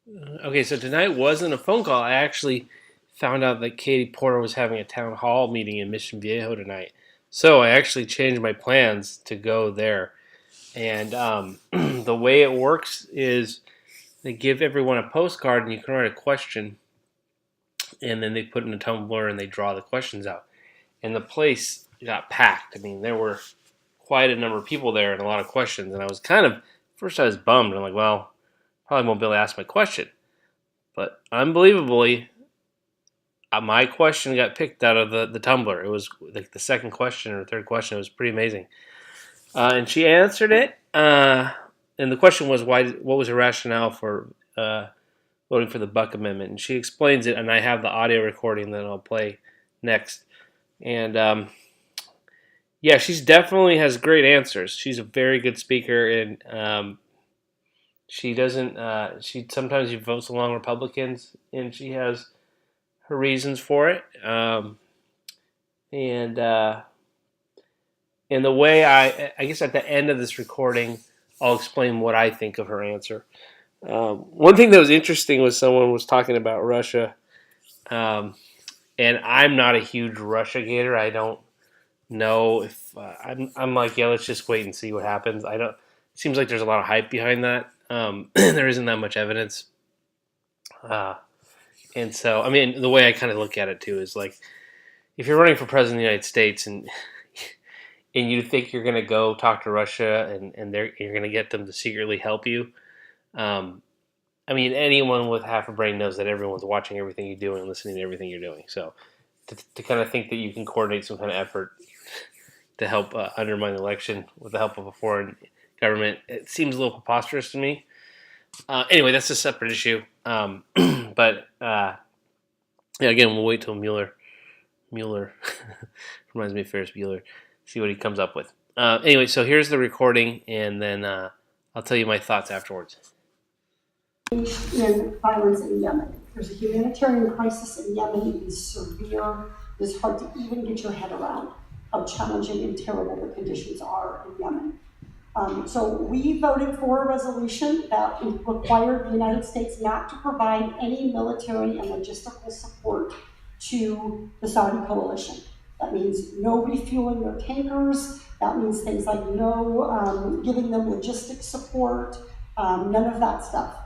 Okay, so tonight wasn't a phone call. I actually found out that Katie Porter was having a town hall meeting in Mission Viejo tonight. So I actually changed my plans to go there. And the way it works is they give everyone a postcard and you can write a question, and then they put it in a tumbler and they draw the questions out. And the place got packed. I mean, there were quite a number of people there and a lot of questions. And I was kind of, first I was bummed. I'm like, well, probably won't be able to ask my question. But unbelievably, my question got picked out of the tumbler. It was like the second question or third question. It was pretty amazing. And she answered it. And the question was, why? What was her rationale for voting for the Buck Amendment? And she explains it, and I have the audio recording that I'll play next. And yeah, she's definitely has great answers. She's a very good speaker, and she doesn't. She sometimes votes along Republicans, and she has her reasons for it. And the way I guess at the end of this recording, I'll explain what I think of her answer. One thing that was interesting was someone was talking about Russia, and I'm not a huge Russia gator. I don't know if I'm like, yeah, let's just wait and see what happens. I don't. It seems like there's a lot of hype behind that. There isn't that much evidence, and so I mean, the way I kind of look at it too is like, if you're running for president of the United States and you think you're going to go talk to Russia and you're going to get them to secretly help you. I mean, anyone with half a brain knows that everyone's watching everything you do and listening to everything you're doing. So to kind of think that you can coordinate some kind of effort to help undermine the election with the help of a foreign government, it seems a little preposterous to me. Anyway, that's a separate issue. But yeah, again, we'll wait till Mueller reminds me of Ferris Bueller. See what he comes up with. Anyway, so here's the recording, and then I'll tell you my thoughts afterwards. In violence in Yemen. There's a humanitarian crisis in Yemen. It is severe. It is hard to even get your head around how challenging and terrible the conditions are in Yemen. So we voted for a resolution that required the United States not to provide any military and logistical support to the Saudi coalition. That means no refueling their tankers. That means things like no giving them logistics support, none of that stuff.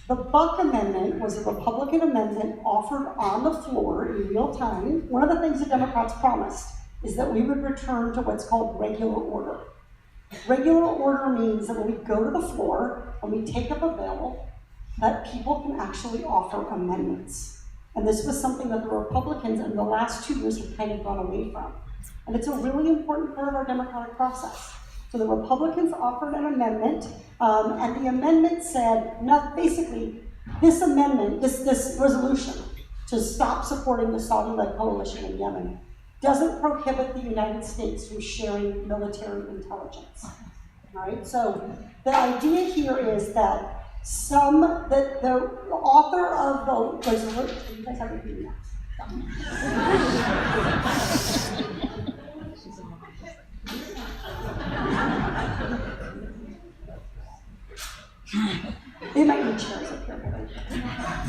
The Buck Amendment was a Republican amendment offered on the floor in real time. One of the things the Democrats promised is that we would return to what's called regular order. Regular order means that when we go to the floor and we take up a bill, that people can actually offer amendments. And this was something that the Republicans in the last 2 years have kind of gone away from. And it's a really important part of our democratic process. So the Republicans offered an amendment, and the amendment said, basically, this amendment, this resolution to stop supporting the Saudi-led coalition in Yemen doesn't prohibit the United States from sharing military intelligence. All right? So the idea here is that the author of the resolution, you guys have a meeting They might need chairs up here.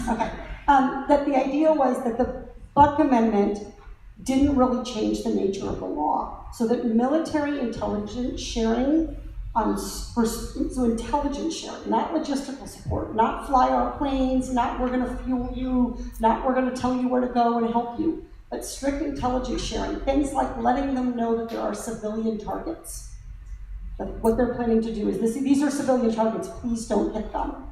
Okay. That the idea was that the Buck Amendment didn't really change the nature of the law, so that military intelligence sharing, so intelligence sharing, not logistical support, not fly our planes, not we're going to fuel you, not we're going to tell you where to go and help you, but strict intelligence sharing, things like letting them know that there are civilian targets. That what they're planning to do is these are civilian targets, please don't hit them.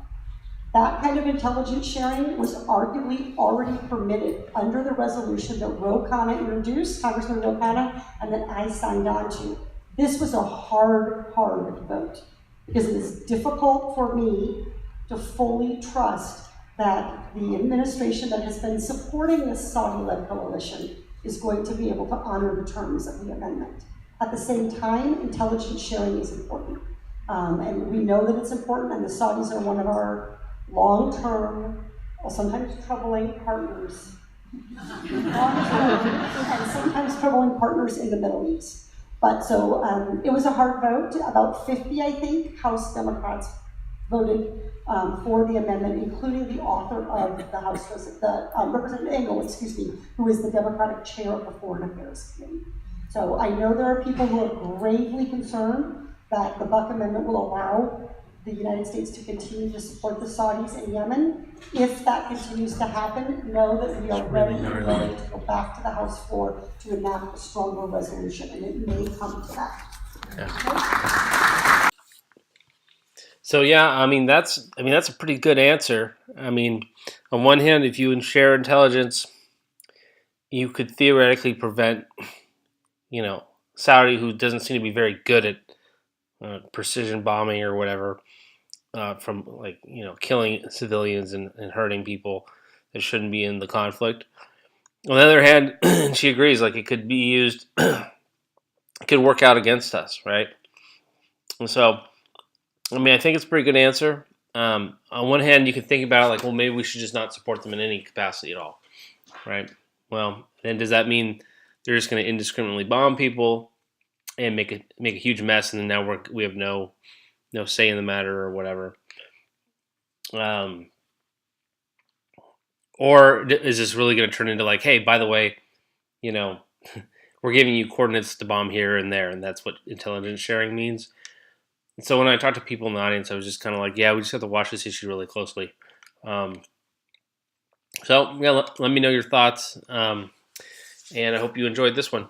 That kind of intelligence sharing was arguably already permitted under the resolution that Ro Khanna introduced, Congressman Ro Khanna, and that I signed on to. This was a hard vote, because it is difficult for me to fully trust that the administration that has been supporting this Saudi-led coalition is going to be able to honor the terms of the amendment. At the same time, intelligence sharing is important. And we know that it's important, and the Saudis are one of our long-term, sometimes troubling partners. Long-term and sometimes troubling partners in the Middle East. But so it was a hard vote. About 50, I think, House Democrats voted for the amendment, including the author of the House, Representative Engel, excuse me, who is the Democratic chair of the Foreign Affairs Committee. So I know there are people who are gravely concerned that the Buck Amendment will allow the United States to continue to support the Saudis in Yemen. If that continues to happen, know that we are ready and willing to go back to the House floor to enact a stronger resolution, and it may come to that. Yeah. So yeah, I mean that's a pretty good answer. I mean, on one hand, if you share intelligence, you could theoretically prevent, Saudi, who doesn't seem to be very good at precision bombing or whatever, from killing civilians and hurting people that shouldn't be in the conflict. On the other hand, she agrees, like it could be used, it could work out against us, right? And so, I mean, I think it's a pretty good answer. On one hand, you could think about it like, well, maybe we should just not support them in any capacity at all, right? Well, then does that mean they're just going to indiscriminately bomb people and make a huge mess, and then now we have no say in the matter or whatever? Or is this really going to turn into like, hey, by the way, we're giving you coordinates to bomb here and there, and that's what intelligence sharing means? And so when I talked to people in the audience, I was just kind of like, yeah, we just have to watch this issue really closely. So yeah, let me know your thoughts, and I hope you enjoyed this one.